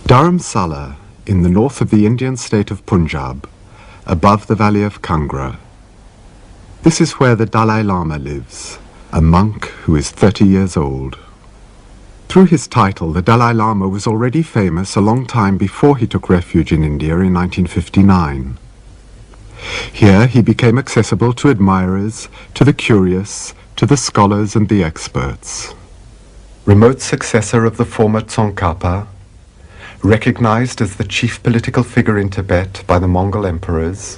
Dharamsala, in the north of the Indian state of Punjab, above the valley of Kangra. This is where the Dalai Lama lives, a monk who is 30 years old. Through his title, the Dalai Lama was already famous a long time before he took refuge in India in 1959. Here he became accessible to admirers, to the curious, to the scholars and the experts. Remote successor of the former Tsongkhapa, recognized as the chief political figure in Tibet by the Mongol emperors,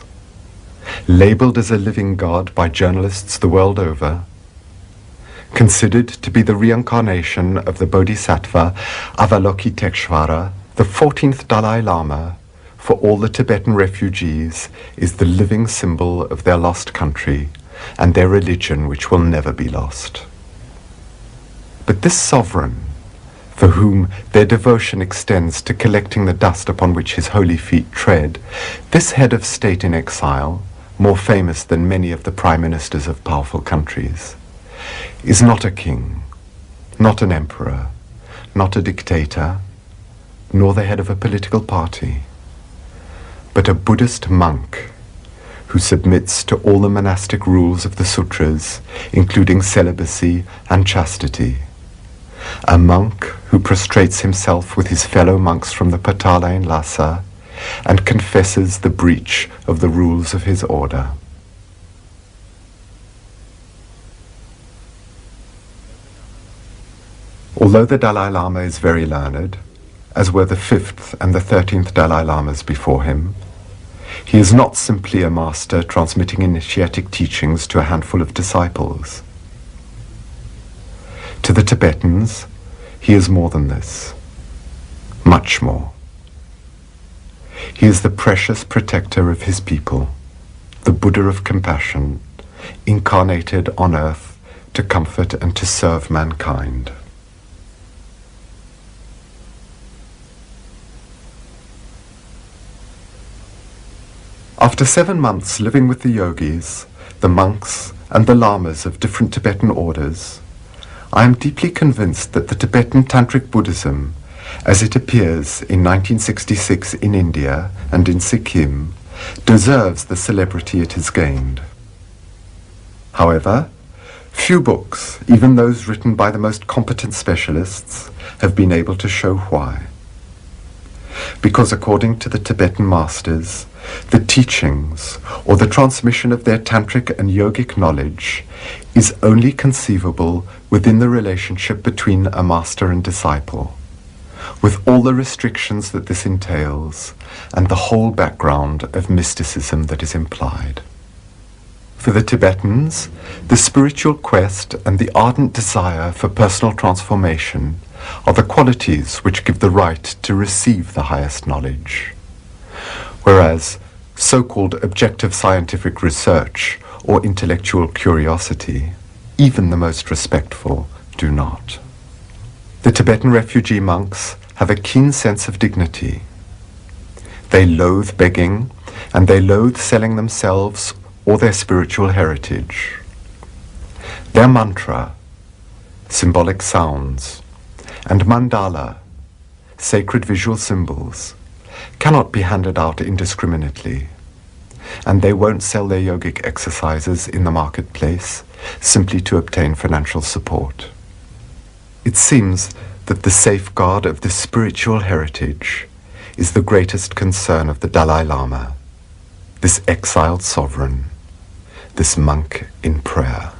labeled as a living god by journalists the world over, considered to be the reincarnation of the Bodhisattva Avalokiteshvara, the 14th Dalai Lama, for all the Tibetan refugees, is the living symbol of their lost country and their religion which will never be lost. But this sovereign, for whom their devotion extends to collecting the dust upon which his holy feet tread, this head of state in exile, more famous than many of the prime ministers of powerful countries, is not a king, not an emperor, not a dictator, nor the head of a political party, but a Buddhist monk who submits to all the monastic rules of the sutras, including celibacy and chastity. A monk who prostrates himself with his fellow monks from the Patala in Lhasa and confesses the breach of the rules of his order. Although the Dalai Lama is very learned, as were the 5th and the 13th Dalai Lamas before him, he is not simply a master transmitting initiatic teachings to a handful of disciples. To the Tibetans, he is more than this, much more. He is the precious protector of his people, the Buddha of compassion, incarnated on earth to comfort and to serve mankind. After 7 months living with the yogis, the monks, and the lamas of different Tibetan orders, I am deeply convinced that the Tibetan Tantric Buddhism, as it appears in 1966 in India and in Sikkim, deserves the celebrity it has gained. However, few books, even those written by the most competent specialists, have been able to show why. Because according to the Tibetan masters, the teachings, or the transmission of their tantric and yogic knowledge, is only conceivable within the relationship between a master and disciple, with all the restrictions that this entails, and the whole background of mysticism that is implied. For the Tibetans, the spiritual quest and the ardent desire for personal transformation are the qualities which give the right to receive the highest knowledge, whereas so-called objective scientific research or intellectual curiosity, even the most respectful, do not. The Tibetan refugee monks have a keen sense of dignity. They loathe begging, and they loathe selling themselves or their spiritual heritage. Their mantra, symbolic sounds, and mandala, sacred visual symbols, cannot be handed out indiscriminately, and they won't sell their yogic exercises in the marketplace simply to obtain financial support. It seems that the safeguard of this spiritual heritage is the greatest concern of the Dalai Lama, this exiled sovereign, this monk in prayer.